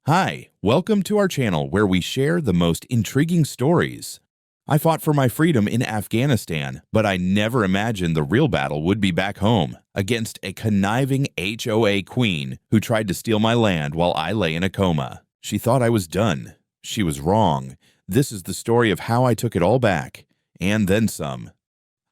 Hi, welcome to our channel where we share the most intriguing stories. I fought for my freedom in Afghanistan, but I never imagined the real battle would be back home, against a conniving HOA queen who tried to steal my land while I lay in a coma. She thought I was done. She was wrong. This is the story of how I took it all back, and then some.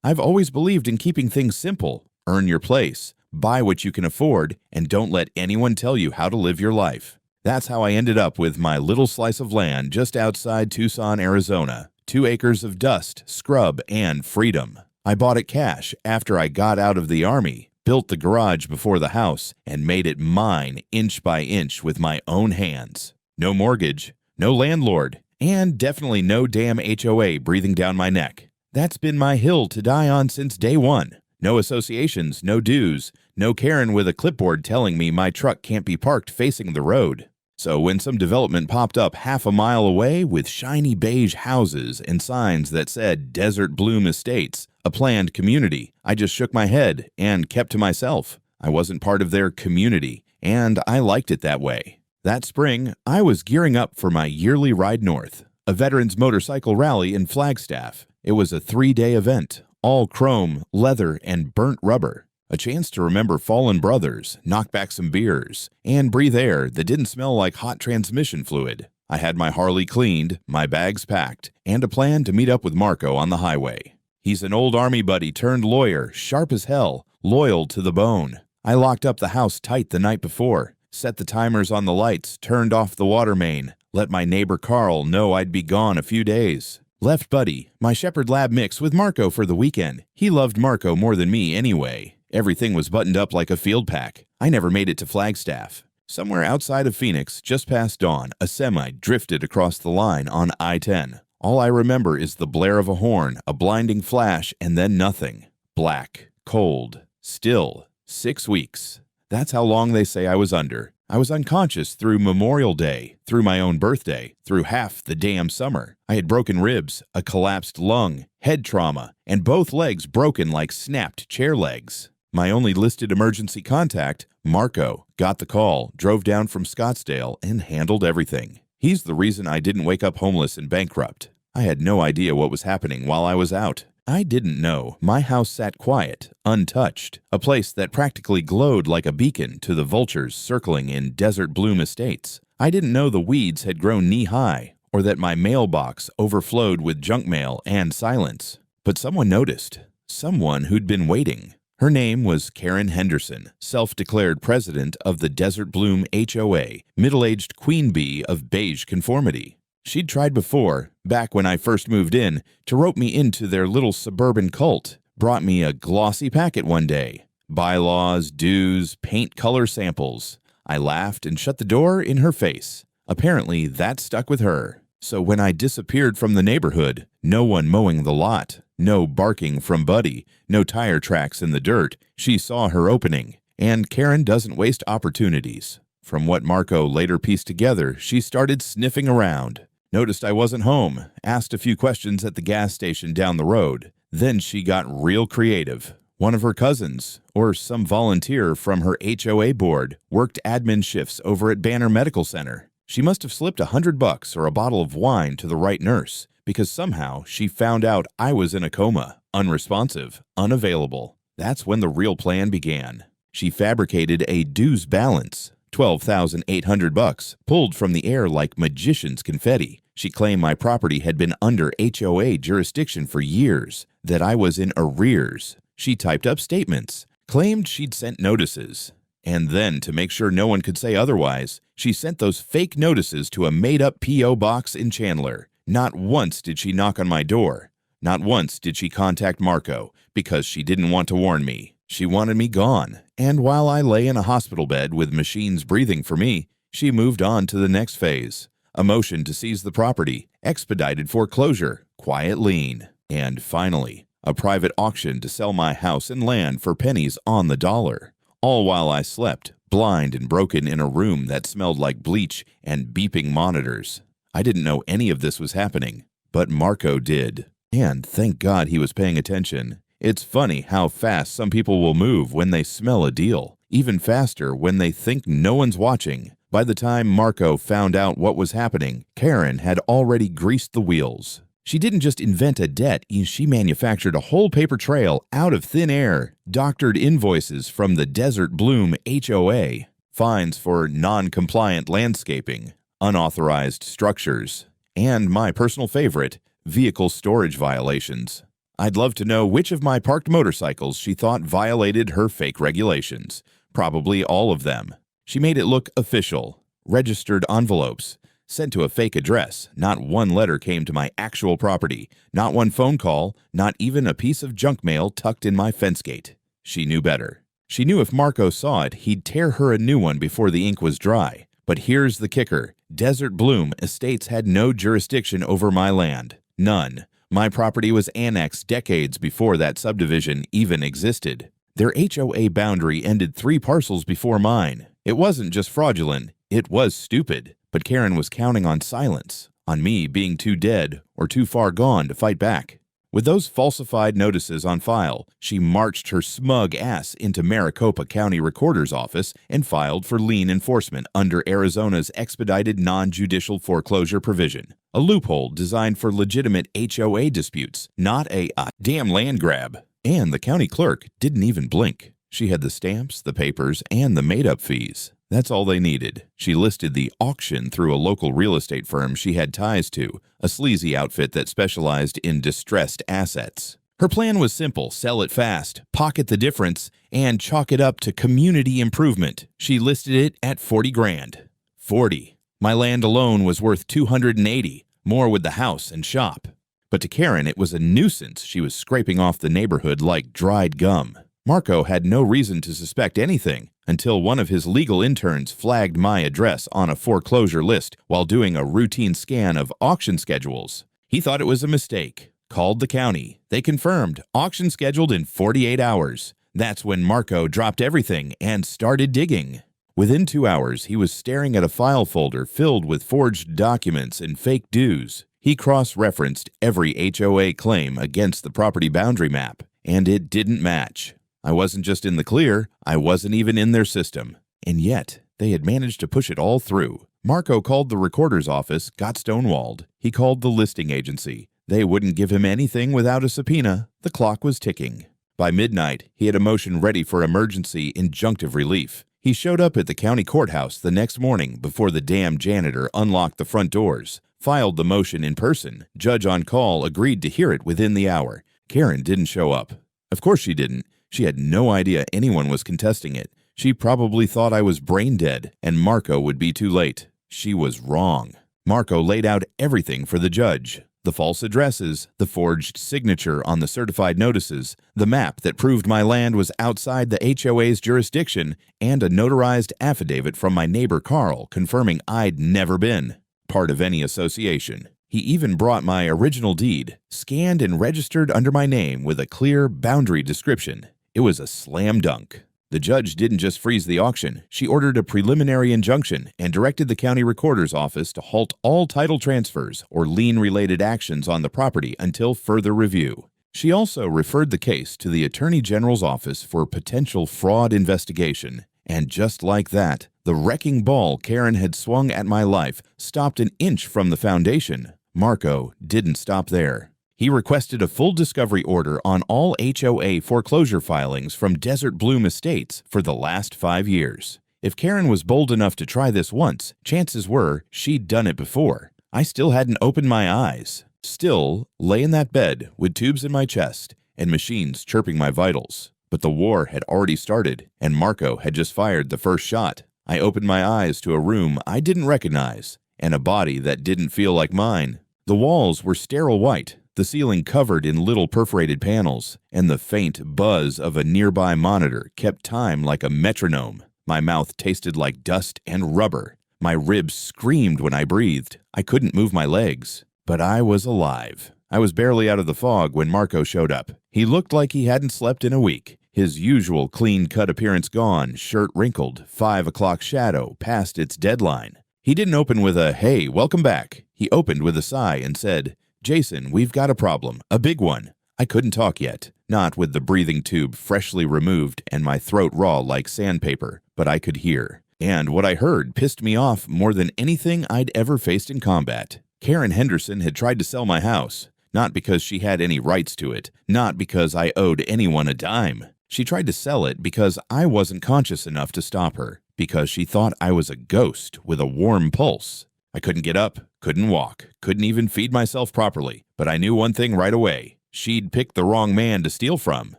I've always believed in keeping things simple. Earn your place, buy what you can afford, and don't let anyone tell you how to live your life. That's how I ended up with my little slice of land just outside Tucson, Arizona. 2 acres of dust, scrub, and freedom. I bought it cash after I got out of the Army, built the garage before the house, and made it mine inch by inch with my own hands. No mortgage, no landlord, and definitely no damn HOA breathing down my neck. That's been my hill to die on since day one. No associations, no dues, no Karen with a clipboard telling me my truck can't be parked facing the road. So when some development popped up half a mile away with shiny beige houses and signs that said Desert Bloom Estates, a planned community, I just shook my head and kept to myself. I wasn't part of their community, and I liked it that way. That spring, I was gearing up for my yearly ride north, a veterans motorcycle rally in Flagstaff. It was a 3-day event, all chrome, leather, and burnt rubber. A chance to remember fallen brothers, knock back some beers, and breathe air that didn't smell like hot transmission fluid. I had my Harley cleaned, my bags packed, and a plan to meet up with Marco on the highway. He's an old Army buddy turned lawyer, sharp as hell, loyal to the bone. I locked up the house tight the night before, set the timers on the lights, turned off the water main, let my neighbor Carl know I'd be gone a few days. Left Buddy, my Shepherd Lab mix, with Marco for the weekend. He loved Marco more than me anyway. Everything was buttoned up like a field pack. I never made it to Flagstaff. Somewhere outside of Phoenix, just past dawn, a semi drifted across the line on I-10. All I remember is the blare of a horn, a blinding flash, and then nothing. Black, cold, still. 6 weeks. That's how long they say I was under. I was unconscious through Memorial Day, through my own birthday, through half the damn summer. I had broken ribs, a collapsed lung, head trauma, and both legs broken like snapped chair legs. My only listed emergency contact, Marco, got the call, drove down from Scottsdale, and handled everything. He's the reason I didn't wake up homeless and bankrupt. I had no idea what was happening while I was out. I didn't know my house sat quiet, untouched, a place that practically glowed like a beacon to the vultures circling in Desert Bloom Estates. I didn't know the weeds had grown knee-high, or that my mailbox overflowed with junk mail and silence. But someone noticed. Someone who'd been waiting. Her name was Karen Henderson, self-declared president of the Desert Bloom HOA, middle-aged queen bee of beige conformity. She'd tried before, back when I first moved in, to rope me into their little suburban cult. Brought me a glossy packet one day. Bylaws, dues, paint color samples. I laughed and shut the door in her face. Apparently, that stuck with her. So when I disappeared from the neighborhood, no one mowing the lot, no barking from Buddy, no tire tracks in the dirt, she saw her opening. And Karen doesn't waste opportunities. From what Marco later pieced together, she started sniffing around. Noticed I wasn't home, asked a few questions at the gas station down the road. Then she got real creative. One of her cousins, or some volunteer from her HOA board, worked admin shifts over at Banner Medical Center. She must have slipped $100 or a bottle of wine to the right nurse, because somehow she found out I was in a coma, unresponsive, unavailable. That's when the real plan began. She fabricated a dues balance, $12,800, pulled from the air like magician's confetti. She claimed my property had been under HOA jurisdiction for years, that I was in arrears. She typed up statements, claimed she'd sent notices. And then, to make sure no one could say otherwise, she sent those fake notices to a made-up P.O. box in Chandler. Not once did she knock on my door. Not once did she contact Marco, because she didn't want to warn me. She wanted me gone, and while I lay in a hospital bed with machines breathing for me, she moved on to the next phase. A motion to seize the property, expedited foreclosure, quiet lien, and finally, a private auction to sell my house and land for pennies on the dollar. All while I slept, blind and broken in a room that smelled like bleach and beeping monitors. I didn't know any of this was happening, but Marco did. And thank God he was paying attention. It's funny how fast some people will move when they smell a deal, even faster when they think no one's watching. By the time Marco found out what was happening, Karen had already greased the wheels. She didn't just invent a debt, she manufactured a whole paper trail out of thin air, doctored invoices from the Desert Bloom HOA, fines for non-compliant landscaping, unauthorized structures, and my personal favorite, vehicle storage violations. I'd love to know which of my parked motorcycles she thought violated her fake regulations. Probably all of them. She made it look official. Registered envelopes. Sent to a fake address. Not one letter came to my actual property. Not one phone call. Not even a piece of junk mail tucked in my fence gate. She knew better. She knew if Marco saw it, he'd tear her a new one before the ink was dry. But here's the kicker. Desert Bloom Estates had no jurisdiction over my land. None. My property was annexed decades before that subdivision even existed. Their HOA boundary ended 3 parcels before mine. It wasn't just fraudulent, it was stupid. But Karen was counting on silence, on me being too dead or too far gone to fight back. With those falsified notices on file, she marched her smug ass into Maricopa County Recorder's office and filed for lien enforcement under Arizona's expedited non-judicial foreclosure provision, a loophole designed for legitimate HOA disputes, not a damn land grab. And the county clerk didn't even blink. She had the stamps, the papers, and the made-up fees. That's all they needed. She listed the auction through a local real estate firm she had ties to, a sleazy outfit that specialized in distressed assets. Her plan was simple: sell it fast, pocket the difference, and chalk it up to community improvement. She listed it at 40 grand. 40. My land alone was worth 280, more with the house and shop. But to Karen, it was a nuisance she was scraping off the neighborhood like dried gum. Marco had no reason to suspect anything until one of his legal interns flagged my address on a foreclosure list while doing a routine scan of auction schedules. He thought it was a mistake, called the county. They confirmed, auction scheduled in 48 hours. That's when Marco dropped everything and started digging. Within 2 hours, he was staring at a file folder filled with forged documents and fake dues. He cross-referenced every HOA claim against the property boundary map, and it didn't match. I wasn't just in the clear, I wasn't even in their system. And yet, they had managed to push it all through. Marco called the recorder's office, got stonewalled. He called the listing agency. They wouldn't give him anything without a subpoena. The clock was ticking. By midnight, he had a motion ready for emergency injunctive relief. He showed up at the county courthouse the next morning before the damn janitor unlocked the front doors, filed the motion in person. Judge on call agreed to hear it within the hour. Karen didn't show up. Of course she didn't. She had no idea anyone was contesting it. She probably thought I was brain dead and Marco would be too late. She was wrong. Marco laid out everything for the judge. The false addresses, the forged signature on the certified notices, the map that proved my land was outside the HOA's jurisdiction, and a notarized affidavit from my neighbor Carl confirming I'd never been part of any association. He even brought my original deed, scanned and registered under my name with a clear boundary description. It was a slam dunk. The judge didn't just freeze the auction. She ordered a preliminary injunction and directed the county recorder's office to halt all title transfers or lien-related actions on the property until further review. She also referred the case to the Attorney General's office for potential fraud investigation. And just like that, the wrecking ball Karen had swung at my life stopped an inch from the foundation. Marco didn't stop there. He requested a full discovery order on all HOA foreclosure filings from Desert Bloom Estates for the last 5 years. If Karen was bold enough to try this once, chances were she'd done it before. I still hadn't opened my eyes. Still lay in that bed with tubes in my chest and machines chirping my vitals. But the war had already started, and Marco had just fired the first shot. I opened my eyes to a room I didn't recognize, and a body that didn't feel like mine. The walls were sterile white, the ceiling covered in little perforated panels, and the faint buzz of a nearby monitor kept time like a metronome. My mouth tasted like dust and rubber. My ribs screamed when I breathed. I couldn't move my legs, but I was alive. I was barely out of the fog when Marco showed up. He looked like he hadn't slept in a week. His usual clean-cut appearance gone, shirt wrinkled, 5 o'clock shadow past its deadline. He didn't open with a, "Hey, welcome back." He opened with a sigh and said, "Jason, we've got a problem, a big one." I couldn't talk yet, not with the breathing tube freshly removed and my throat raw like sandpaper, but I could hear. And what I heard pissed me off more than anything I'd ever faced in combat. Karen Henderson had tried to sell my house, not because she had any rights to it, not because I owed anyone a dime. She tried to sell it because I wasn't conscious enough to stop her, because she thought I was a ghost with a warm pulse. I couldn't get up, couldn't walk, couldn't even feed myself properly, but I knew one thing right away. She'd picked the wrong man to steal from.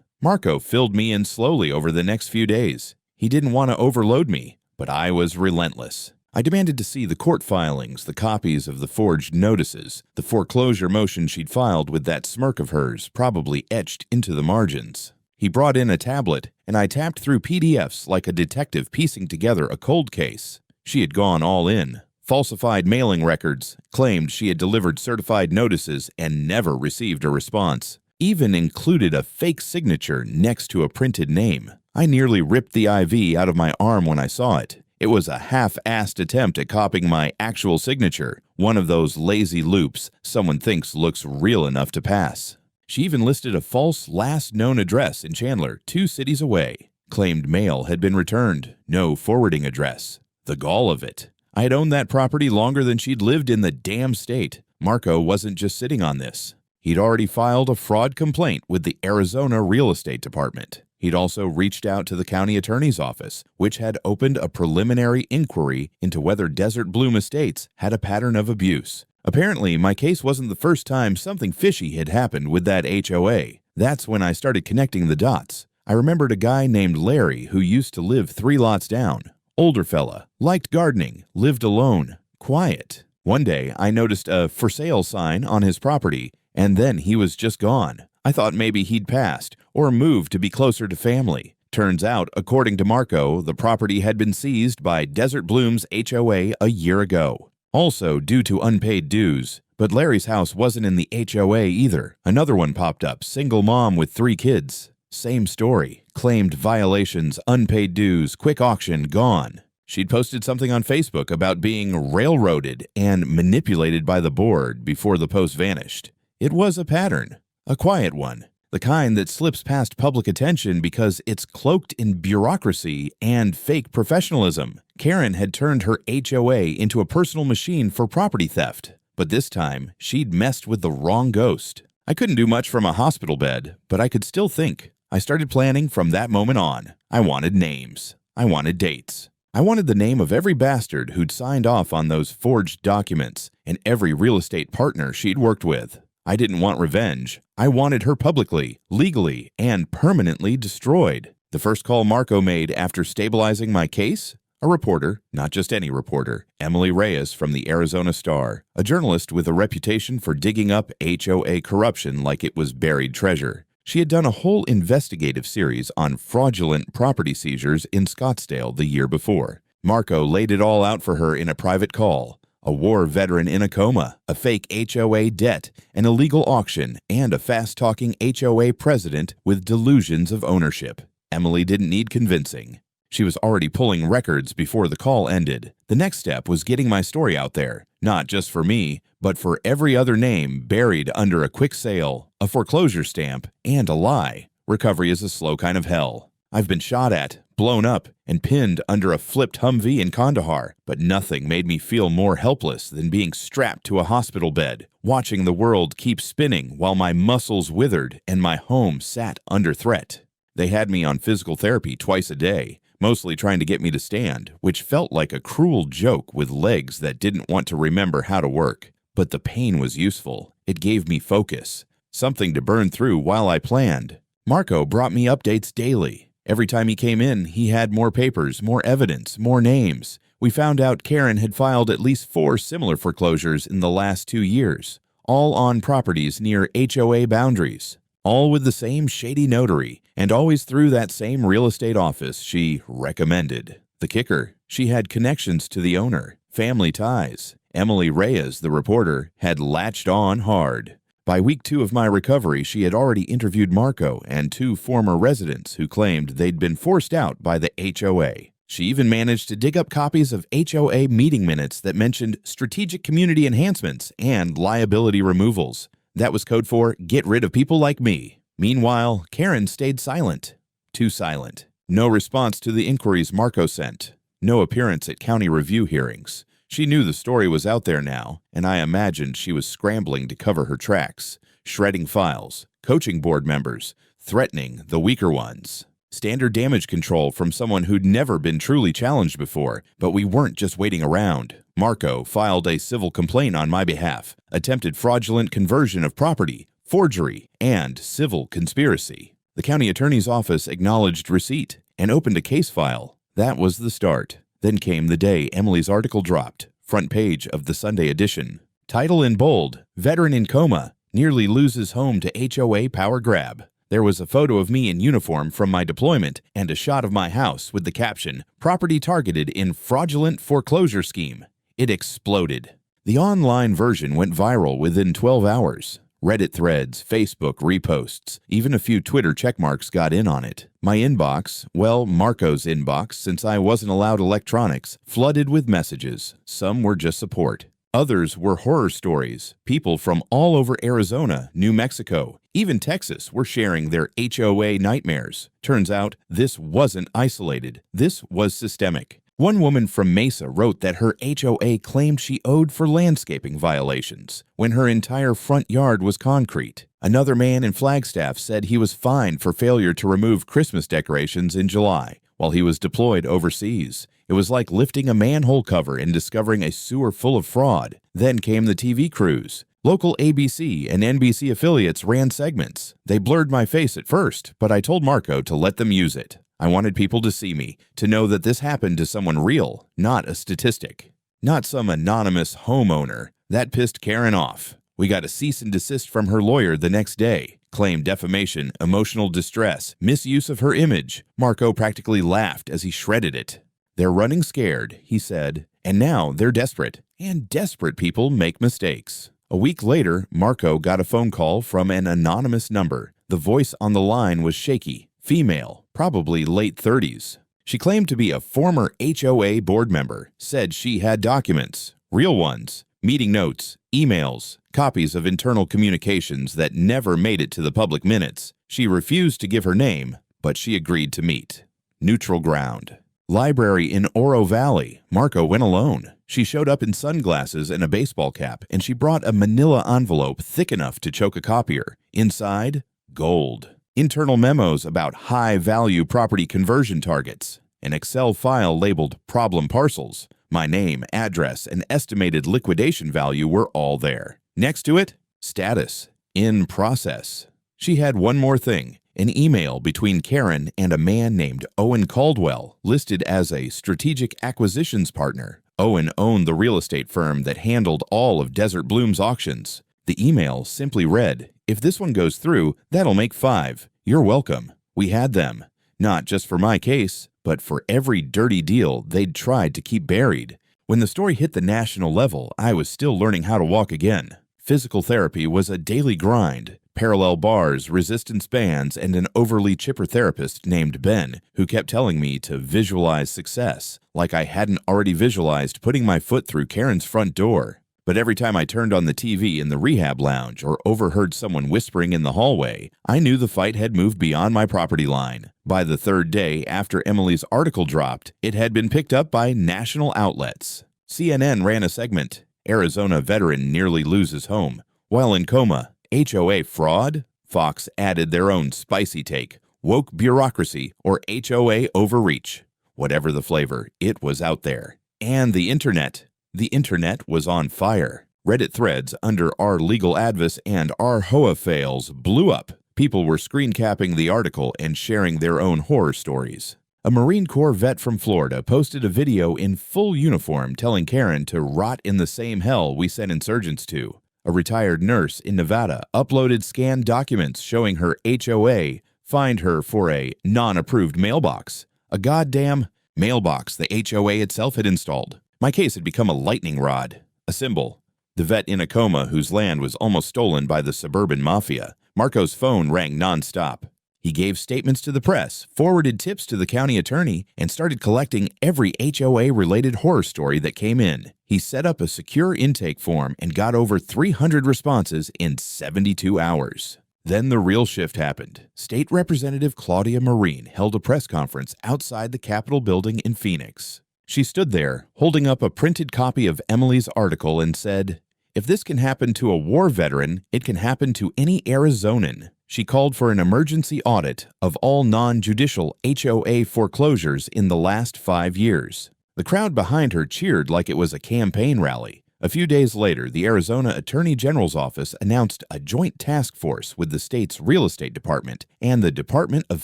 Marco filled me in slowly over the next few days. He didn't want to overload me, but I was relentless. I demanded to see the court filings, the copies of the forged notices, the foreclosure motion she'd filed with that smirk of hers probably etched into the margins. He brought in a tablet, and I tapped through PDFs like a detective piecing together a cold case. She had gone all in. Falsified mailing records, claimed she had delivered certified notices and never received a response. Even included a fake signature next to a printed name. I nearly ripped the IV out of my arm when I saw it. It was a half-assed attempt at copying my actual signature, one of those lazy loops someone thinks looks real enough to pass. She even listed a false last known address in Chandler, 2 cities away. Claimed mail had been returned, no forwarding address. The gall of it. I had owned that property longer than she'd lived in the damn state. Marco wasn't just sitting on this. He'd already filed a fraud complaint with the Arizona Real Estate Department. He'd also reached out to the county attorney's office, which had opened a preliminary inquiry into whether Desert Bloom Estates had a pattern of abuse. Apparently, my case wasn't the first time something fishy had happened with that HOA. That's when I started connecting the dots. I remembered a guy named Larry who used to live 3 lots down. Older fella, liked gardening, lived alone, quiet. One day, I noticed a for sale sign on his property, and then he was just gone. I thought maybe he'd passed or moved to be closer to family. Turns out, according to Marco, the property had been seized by Desert Bloom's HOA a year ago. Also due to unpaid dues. But Larry's house wasn't in the HOA either. Another one popped up, single mom with 3 kids. Same story. Claimed violations, unpaid dues, quick auction, gone. She'd posted something on Facebook about being railroaded and manipulated by the board before the post vanished. It was a pattern. A quiet one. The kind that slips past public attention because it's cloaked in bureaucracy and fake professionalism. Karen had turned her HOA into a personal machine for property theft. But this time, she'd messed with the wrong ghost. I couldn't do much from a hospital bed, but I could still think. I started planning from that moment on. I wanted names. I wanted dates. I wanted the name of every bastard who'd signed off on those forged documents and every real estate partner she'd worked with. I didn't want revenge. I wanted her publicly, legally, and permanently destroyed. The first call Marco made after stabilizing my case? A reporter, not just any reporter, Emily Reyes from the Arizona Star, a journalist with a reputation for digging up HOA corruption like it was buried treasure. She had done a whole investigative series on fraudulent property seizures in Scottsdale the year before. Marco laid it all out for her in a private call. A war veteran in a coma, a fake HOA debt, an illegal auction, and a fast-talking HOA president with delusions of ownership. Emily didn't need convincing. She was already pulling records before the call ended. The next step was getting my story out there, not just for me, but for every other name buried under a quick sale, a foreclosure stamp, and a lie. Recovery is a slow kind of hell. I've been shot at, blown up, and pinned under a flipped Humvee in Kandahar, but nothing made me feel more helpless than being strapped to a hospital bed, watching the world keep spinning while my muscles withered and my home sat under threat. They had me on physical therapy twice a day, mostly trying to get me to stand, which felt like a cruel joke with legs that didn't want to remember how to work. But the pain was useful. It gave me focus, something to burn through while I planned. Marco brought me updates daily. Every time he came in, he had more papers, more evidence, more names. We found out Karen had filed at least 4 similar foreclosures in the last 2 years, all on properties near HOA boundaries, all with the same shady notary, and always through that same real estate office she recommended. The kicker, she had connections to the owner, family ties. Emily Reyes, the reporter, had latched on hard. By week 2 of my recovery, she had already interviewed Marco and 2 former residents who claimed they'd been forced out by the HOA. She even managed to dig up copies of HOA meeting minutes that mentioned strategic community enhancements and liability removals. That was code for get rid of people like me. Meanwhile, Karen stayed silent. Too silent. No response to the inquiries Marco sent. No appearance at county review hearings. She knew the story was out there now, and I imagined she was scrambling to cover her tracks, shredding files, coaching board members, threatening the weaker ones. Standard damage control from someone who'd never been truly challenged before, but we weren't just waiting around. Marco filed a civil complaint on my behalf, attempted fraudulent conversion of property, forgery, and civil conspiracy. The county attorney's office acknowledged receipt and opened a case file. That was the start. Then came the day Emily's article dropped, front page of the Sunday edition. Title in bold, Veteran in Coma, nearly loses home to HOA power grab. There was a photo of me in uniform from my deployment and a shot of my house with the caption, Property targeted in fraudulent foreclosure scheme. It exploded. The online version went viral within 12 hours. Reddit threads, Facebook reposts, even a few Twitter checkmarks got in on it. My inbox, well, Marco's inbox, since I wasn't allowed electronics, flooded with messages. Some were just support. Others were horror stories. People from all over Arizona, New Mexico, even Texas were sharing their HOA nightmares. Turns out, this wasn't isolated. This was systemic. One woman from Mesa wrote that her HOA claimed she owed for landscaping violations when her entire front yard was concrete. Another man in Flagstaff said he was fined for failure to remove Christmas decorations in July while he was deployed overseas. It was like lifting a manhole cover and discovering a sewer full of fraud. Then came the TV crews. Local ABC and NBC affiliates ran segments. They blurred my face at first, but I told Marco to let them use it. I wanted people to see me, to know that this happened to someone real, not a statistic. Not some anonymous homeowner. That pissed Karen off. We got a cease and desist from her lawyer the next day. Claimed defamation, emotional distress, misuse of her image. Marco practically laughed as he shredded it. They're running scared, he said, and now they're desperate. And desperate people make mistakes. A week later, Marco got a phone call from an anonymous number. The voice on the line was shaky. Female, probably late 30s. She claimed to be a former HOA board member, said she had documents, real ones, meeting notes, emails, copies of internal communications that never made it to the public minutes. She refused to give her name, but she agreed to meet. Neutral ground. Library in Oro Valley. Marco went alone. She showed up in sunglasses and a baseball cap, and she brought a manila envelope thick enough to choke a copier. Inside, gold. Internal memos about high-value property conversion targets, an Excel file labeled problem parcels. My name, address, and estimated liquidation value were all there. Next to it, status, in process. She had one more thing, an email between Karen and a man named Owen Caldwell, listed as a strategic acquisitions partner. Owen owned the real estate firm that handled all of Desert Bloom's auctions. The email simply read, if this one goes through, that'll make 5. You're welcome. We had them. Not just for my case, but for every dirty deal they'd tried to keep buried. When the story hit the national level, I was still learning how to walk again. Physical therapy was a daily grind. Parallel bars, resistance bands, and an overly chipper therapist named Ben, who kept telling me to visualize success, like I hadn't already visualized putting my foot through Karen's front door. But every time I turned on the TV in the rehab lounge or overheard someone whispering in the hallway, I knew the fight had moved beyond my property line. By the third day after Emily's article dropped, it had been picked up by national outlets. CNN ran a segment, Arizona veteran nearly loses home. While in coma, HOA fraud? Fox added their own spicy take, woke bureaucracy or HOA overreach. Whatever the flavor, it was out there. And the internet. The internet was on fire. Reddit threads under our legal advice and our HOA fails blew up. People were screen capping the article and sharing their own horror stories. A Marine Corps vet from Florida posted a video in full uniform telling Karen to rot in the same hell we sent insurgents to. A retired nurse in Nevada uploaded scanned documents showing her HOA fined her for a non-approved mailbox. A goddamn mailbox the HOA itself had installed. My case had become a lightning rod, a symbol. The vet in a coma whose land was almost stolen by the suburban mafia. Marco's phone rang nonstop. He gave statements to the press, forwarded tips to the county attorney, and started collecting every HOA-related horror story that came in. He set up a secure intake form and got over 300 responses in 72 hours. Then the real shift happened. State Representative Claudia Marine held a press conference outside the Capitol building in Phoenix. She stood there, holding up a printed copy of Emily's article and said, "If this can happen to a war veteran, it can happen to any Arizonan." She called for an emergency audit of all non-judicial HOA foreclosures in the last 5 years. The crowd behind her cheered like it was a campaign rally. A few days later, the Arizona Attorney General's office announced a joint task force with the state's real estate department and the Department of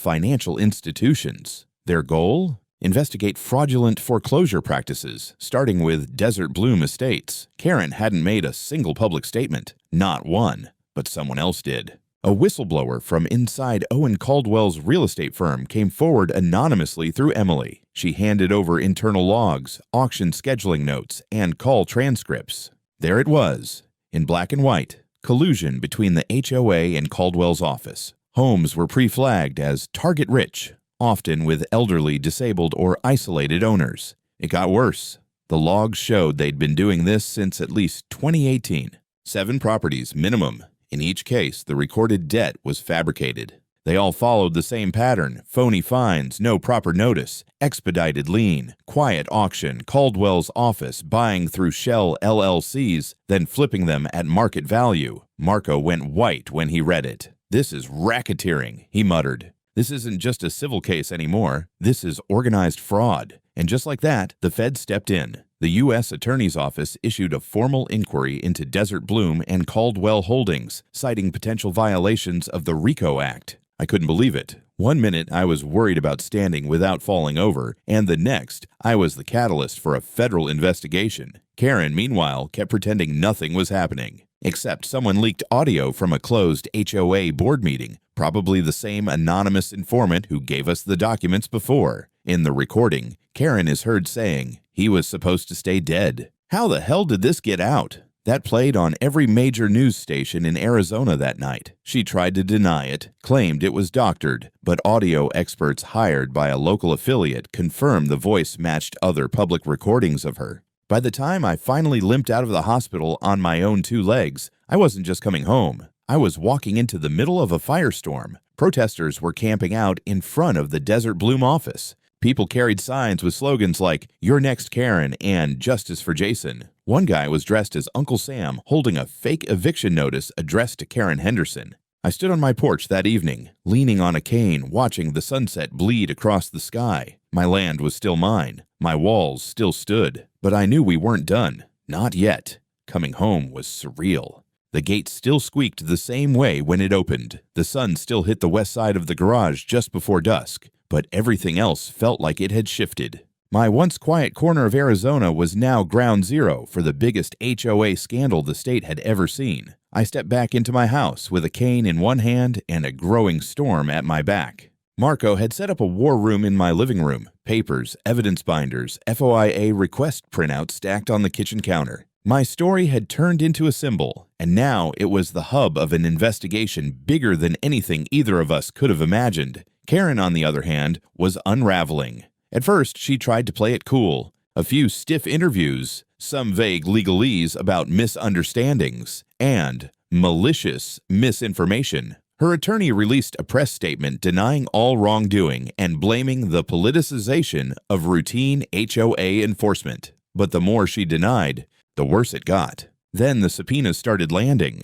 Financial Institutions. Their goal? Investigate fraudulent foreclosure practices, starting with Desert Bloom Estates. Karen hadn't made a single public statement, not one, but someone else did. A whistleblower from inside Owen Caldwell's real estate firm came forward anonymously through Emily. She handed over internal logs, auction scheduling notes, and call transcripts. There it was, in black and white, collusion between the HOA and Caldwell's office. Homes were pre-flagged as target rich, often with elderly, disabled, or isolated owners. It got worse. The logs showed they'd been doing this since at least 2018. 7 properties minimum. In each case, the recorded debt was fabricated. They all followed the same pattern: phony fines, no proper notice, expedited lien, quiet auction, Caldwell's office buying through shell LLCs, then flipping them at market value. Marco went white when he read it. "This is racketeering," he muttered. "This isn't just a civil case anymore. This is organized fraud." And just like that, the Fed stepped in. The U.S. Attorney's Office issued a formal inquiry into Desert Bloom and Caldwell Holdings, citing potential violations of the RICO Act. I couldn't believe it. One minute I was worried about standing without falling over, and the next I was the catalyst for a federal investigation. Karen, meanwhile, kept pretending nothing was happening. Except someone leaked audio from a closed HOA board meeting, probably the same anonymous informant who gave us the documents before. In the recording, Karen is heard saying, "He was supposed to stay dead." How the hell did this get out? That played on every major news station in Arizona that night. She tried to deny it, claimed it was doctored, but audio experts hired by a local affiliate confirmed the voice matched other public recordings of her. By the time I finally limped out of the hospital on my own 2 legs, I wasn't just coming home. I was walking into the middle of a firestorm. Protesters were camping out in front of the Desert Bloom office. People carried signs with slogans like, "You're next, Karen," and "Justice for Jason." One guy was dressed as Uncle Sam, holding a fake eviction notice addressed to Karen Henderson. I stood on my porch that evening, leaning on a cane, watching the sunset bleed across the sky. My land was still mine. My walls still stood. But I knew we weren't done. Not yet. Coming home was surreal. The gate still squeaked the same way when it opened. The sun still hit the west side of the garage just before dusk, but everything else felt like it had shifted. My once quiet corner of Arizona was now ground zero for the biggest HOA scandal the state had ever seen. I stepped back into my house with a cane in one hand and a growing storm at my back. Marco had set up a war room in my living room. Papers, evidence binders, FOIA request printouts stacked on the kitchen counter. My story had turned into a symbol, and now it was the hub of an investigation bigger than anything either of us could have imagined. Karen, on the other hand, was unraveling. At first, she tried to play it cool. A few stiff interviews, some vague legalese about misunderstandings, and malicious misinformation. Her attorney released a press statement denying all wrongdoing and blaming the politicization of routine HOA enforcement. But the more she denied, the worse it got. Then the subpoenas started landing.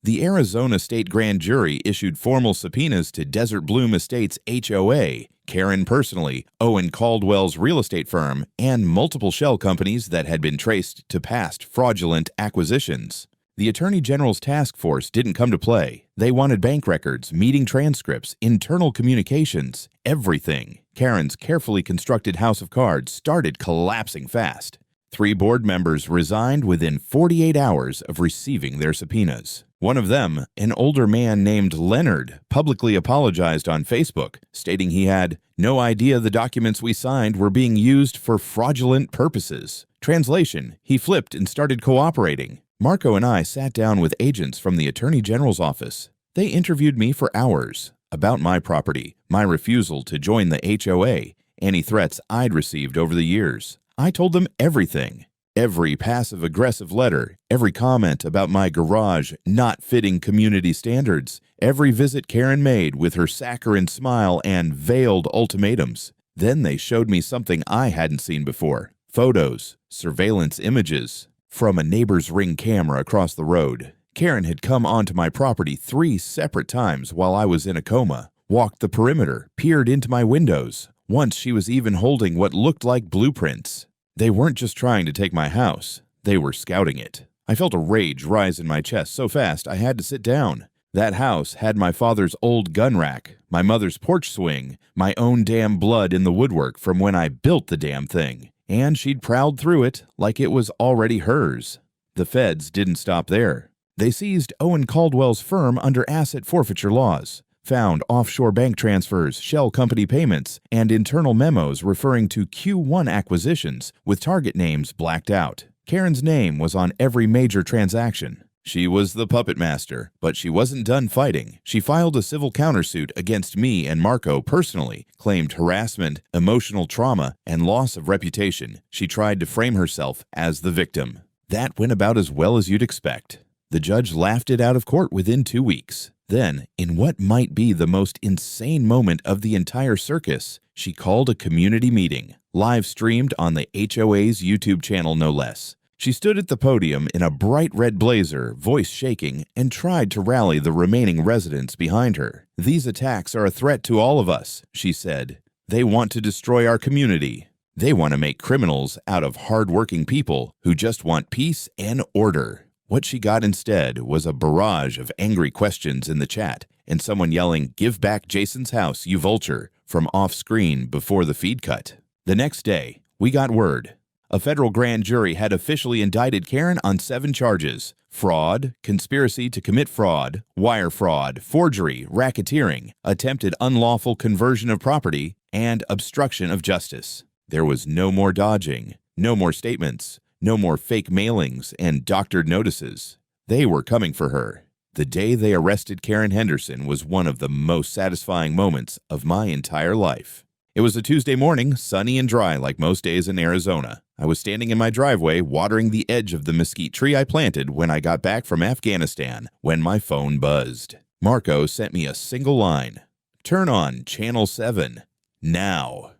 The Arizona State Grand Jury issued formal subpoenas to Desert Bloom Estates HOA, Karen personally, Owen Caldwell's real estate firm, and multiple shell companies that had been traced to past fraudulent acquisitions. The Attorney General's task force didn't come to play. They wanted bank records, meeting transcripts, internal communications, everything. Karen's carefully constructed house of cards started collapsing fast. 3 board members resigned within 48 hours of receiving their subpoenas. One of them, an older man named Leonard, publicly apologized on Facebook, stating he had no idea the documents we signed were being used for fraudulent purposes. Translation: he flipped and started cooperating. Marco and I sat down with agents from the Attorney General's office. They interviewed me for hours about my property, my refusal to join the HOA, any threats I'd received over the years. I told them everything. Every passive-aggressive letter, every comment about my garage not fitting community standards, every visit Karen made with her saccharine smile and veiled ultimatums. Then they showed me something I hadn't seen before, photos, surveillance images. From a neighbor's Ring camera across the road, Karen had come onto my property 3 separate times while I was in a coma, walked the perimeter, peered into my windows. Once she was even holding what looked like blueprints. They weren't just trying to take my house, they were scouting it. I felt a rage rise in my chest so fast I had to sit down. That house had my father's old gun rack, my mother's porch swing, my own damn blood in the woodwork from when I built the damn thing. And she'd prowled through it like it was already hers. The feds didn't stop there. They seized Owen Caldwell's firm under asset forfeiture laws, found offshore bank transfers, shell company payments, and internal memos referring to Q1 acquisitions with target names blacked out. Karen's name was on every major transaction. She was the puppet master, but she wasn't done fighting. She filed a civil countersuit against me and Marco personally, claimed harassment, emotional trauma, and loss of reputation. She tried to frame herself as the victim. That went about as well as you'd expect. The judge laughed it out of court within 2 weeks. Then, in what might be the most insane moment of the entire circus, she called a community meeting, live streamed on the HOA's YouTube channel no less. She stood at the podium in a bright red blazer, voice shaking, and tried to rally the remaining residents behind her. "These attacks are a threat to all of us," she said. "They want to destroy our community. They want to make criminals out of hard-working people who just want peace and order." What she got instead was a barrage of angry questions in the chat and someone yelling, "Give back Jason's house, you vulture," from off-screen before the feed cut. The next day, we got word. A federal grand jury had officially indicted Karen on 7 charges: fraud, conspiracy to commit fraud, wire fraud, forgery, racketeering, attempted unlawful conversion of property, and obstruction of justice. There was no more dodging, no more statements, no more fake mailings and doctored notices. They were coming for her. The day they arrested Karen Henderson was one of the most satisfying moments of my entire life. It was a Tuesday morning, sunny and dry like most days in Arizona. I was standing in my driveway watering the edge of the mesquite tree I planted when I got back from Afghanistan when my phone buzzed. Marco sent me a single line: "Turn on Channel 7. Now."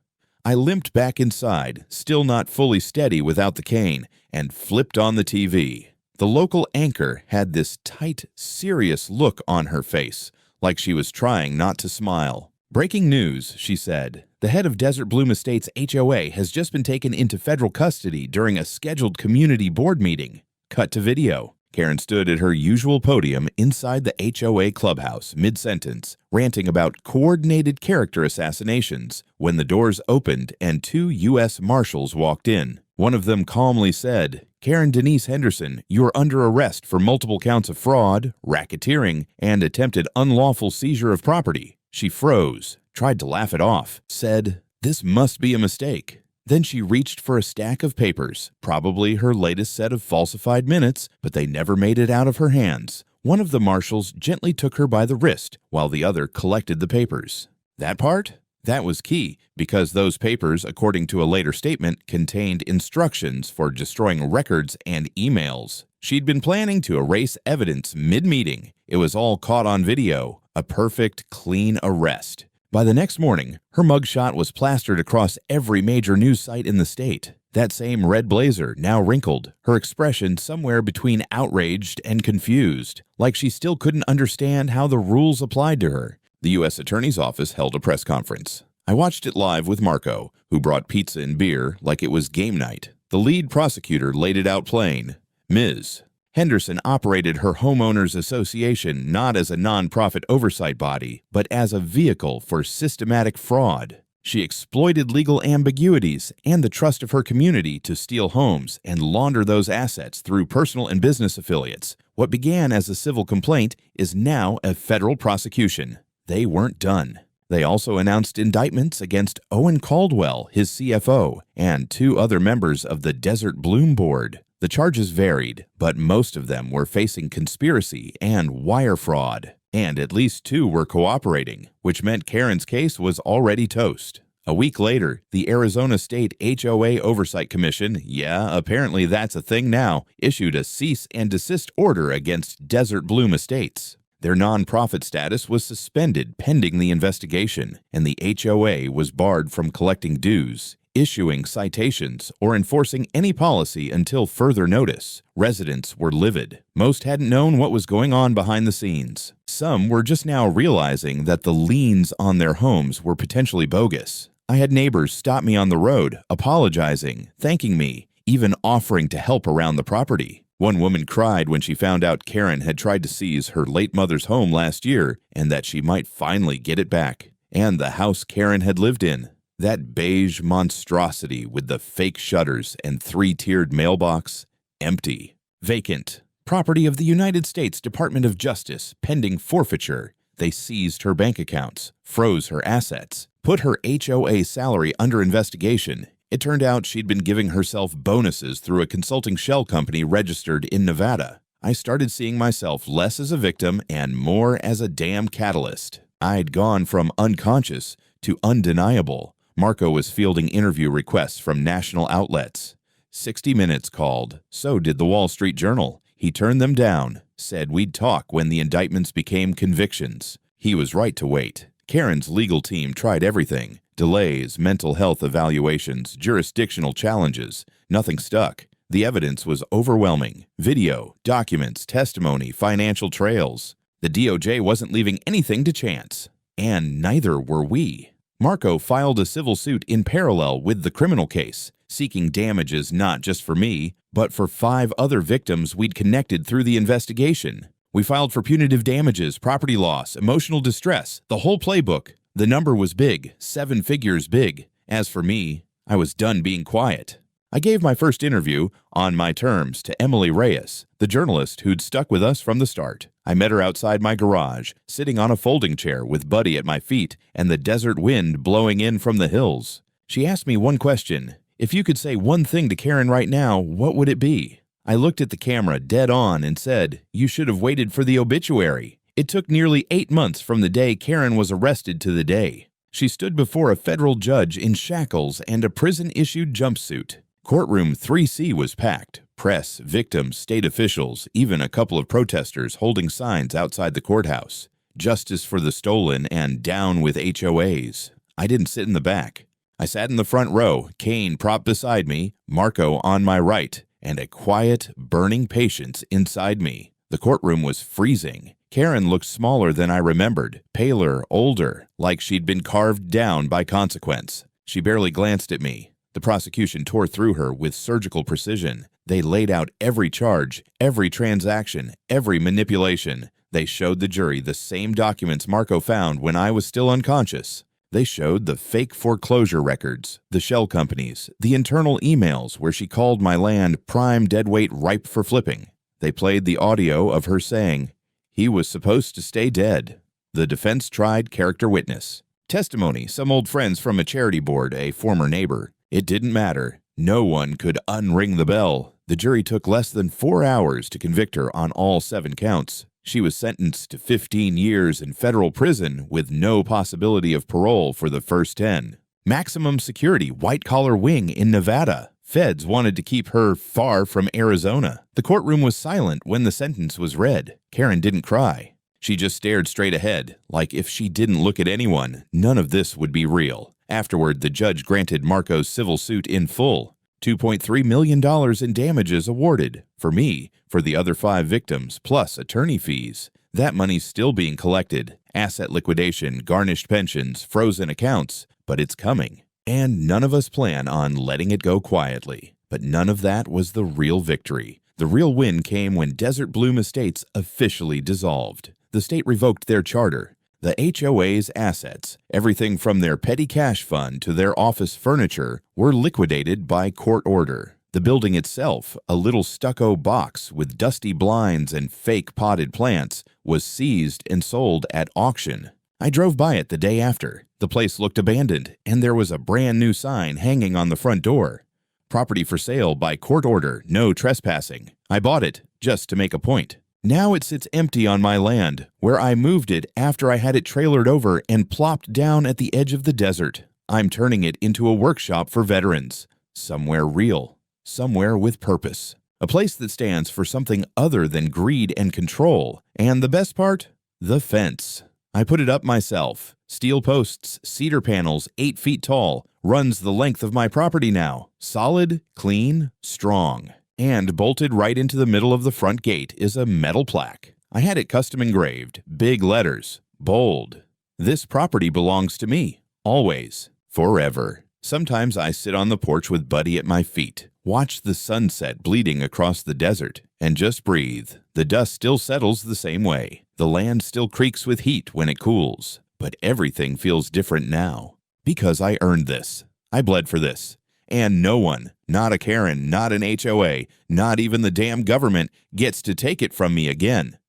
I limped back inside, still not fully steady without the cane, and flipped on the TV. The local anchor had this tight, serious look on her face, like she was trying not to smile. "Breaking news," she said. "The head of Desert Bloom Estates HOA has just been taken into federal custody during a scheduled community board meeting." Cut to video. Karen stood at her usual podium inside the HOA clubhouse, mid-sentence, ranting about coordinated character assassinations, when the doors opened and 2 U.S. Marshals walked in. One of them calmly said, "Karen Denise Henderson, you are under arrest for multiple counts of fraud, racketeering, and attempted unlawful seizure of property." She froze, tried to laugh it off, said, "This must be a mistake." Then she reached for a stack of papers, probably her latest set of falsified minutes, but they never made it out of her hands. One of the marshals gently took her by the wrist, while the other collected the papers. That part? That was key, because those papers, according to a later statement, contained instructions for destroying records and emails. She'd been planning to erase evidence mid-meeting. It was all caught on video, a perfect, clean arrest. By the next morning, her mugshot was plastered across every major news site in the state. That same red blazer, now wrinkled, her expression somewhere between outraged and confused, like she still couldn't understand how the rules applied to her. The U.S. Attorney's Office held a press conference. I watched it live with Marco, who brought pizza and beer like it was game night. The lead prosecutor laid it out plain. "Ms. Henderson operated her homeowners association not as a non-profit oversight body, but as a vehicle for systematic fraud. She exploited legal ambiguities and the trust of her community to steal homes and launder those assets through personal and business affiliates. What began as a civil complaint is now a federal prosecution." They weren't done. They also announced indictments against Owen Caldwell, his CFO, and 2 other members of the Desert Bloom Board. The charges varied, but most of them were facing conspiracy and wire fraud, and at least 2 were cooperating, which meant Karen's case was already toast. A week later, the Arizona State HOA Oversight Commission, yeah, apparently that's a thing now, issued a cease and desist order against Desert Bloom Estates. Their nonprofit status was suspended pending the investigation, and the HOA was barred from collecting dues. issuing citations, or enforcing any policy until further notice. Residents were livid. Most hadn't known what was going on behind the scenes. Some were just now realizing that the liens on their homes were potentially bogus. I had neighbors stop me on the road, apologizing, thanking me, even offering to help around the property. One woman cried when she found out Karen had tried to seize her late mother's home last year and that she might finally get it back. And the house Karen had lived in, that beige monstrosity with the fake shutters and three-tiered mailbox, empty, vacant. Property of the United States Department of Justice, pending forfeiture. They seized her bank accounts, froze her assets, put her HOA salary under investigation. It turned out she'd been giving herself bonuses through a consulting shell company registered in Nevada. I started seeing myself less as a victim and more as a damn catalyst. I'd gone from unconscious to undeniable. Marco was fielding interview requests from national outlets. 60 Minutes called. So did the Wall Street Journal. He turned them down, said we'd talk when the indictments became convictions. He was right to wait. Karen's legal team tried everything. Delays, mental health evaluations, jurisdictional challenges. Nothing stuck. The evidence was overwhelming. Video, documents, testimony, financial trails. The DOJ wasn't leaving anything to chance. And neither were we. Marco filed a civil suit in parallel with the criminal case, seeking damages not just for me, but for 5 other victims we'd connected through the investigation. We filed for punitive damages, property loss, emotional distress, the whole playbook. The number was big, 7 figures big. As for me, I was done being quiet. I gave my first interview, on my terms, to Emily Reyes, the journalist who'd stuck with us from the start. I met her outside my garage, sitting on a folding chair with Buddy at my feet and the desert wind blowing in from the hills. She asked me one question. If you could say one thing to Karen right now, what would it be? I looked at the camera dead on and said, "You should have waited for the obituary." It took nearly 8 months from the day Karen was arrested to the day. She stood before a federal judge in shackles and a prison-issued jumpsuit. Courtroom 3C was packed. Press, victims, state officials, even a couple of protesters holding signs outside the courthouse. Justice for the stolen and down with HOAs. I didn't sit in the back. I sat in the front row, Kane propped beside me, Marco on my right, and a quiet, burning patience inside me. The courtroom was freezing. Karen looked smaller than I remembered, paler, older, like she'd been carved down by consequence. She barely glanced at me. The prosecution tore through her with surgical precision. They laid out every charge, every transaction, every manipulation. They showed the jury the same documents Marco found when I was still unconscious. They showed the fake foreclosure records, the shell companies, the internal emails where she called my land prime deadweight ripe for flipping. They played the audio of her saying, "He was supposed to stay dead." The defense tried character witness. Testimony, some old friends from a charity board, a former neighbor. It didn't matter. No one could unring the bell. The jury took less than 4 hours to convict her on all 7 counts. She was sentenced to 15 years in federal prison with no possibility of parole for the first 10. Maximum security white-collar wing in Nevada. Feds wanted to keep her far from Arizona. The courtroom was silent when the sentence was read. Karen didn't cry. She just stared straight ahead, like if she didn't look at anyone, none of this would be real. Afterward, the judge granted Marco's civil suit in full. $2.3 million in damages awarded. For me, for the other 5 victims, plus attorney fees. That money's still being collected. Asset liquidation, garnished pensions, frozen accounts. But it's coming. And none of us plan on letting it go quietly. But none of that was the real victory. The real win came when Desert Bloom Estates officially dissolved. The state revoked their charter. The HOA's assets, everything from their petty cash fund to their office furniture, were liquidated by court order. The building itself, a little stucco box with dusty blinds and fake potted plants, was seized and sold at auction. I drove by it the day after. The place looked abandoned, and there was a brand new sign hanging on the front door. Property for sale by court order, no trespassing. I bought it, just to make a point. Now it sits empty on my land, where I moved it after I had it trailered over and plopped down at the edge of the desert. I'm turning it into a workshop for veterans. Somewhere real. Somewhere with purpose. A place that stands for something other than greed and control. And the best part? The fence. I put it up myself. Steel posts, cedar panels 8 feet tall, runs the length of my property now. Solid, clean, strong. And bolted right into the middle of the front gate is a metal plaque. I had it custom engraved, big letters, bold. This property belongs to me, always, forever. Sometimes I sit on the porch with Buddy at my feet, watch the sunset bleeding across the desert, and just breathe. The dust still settles the same way. The land still creaks with heat when it cools. But everything feels different now. Because I earned this. I bled for this. And no one, not a Karen, not an HOA, not even the damn government, gets to take it from me again.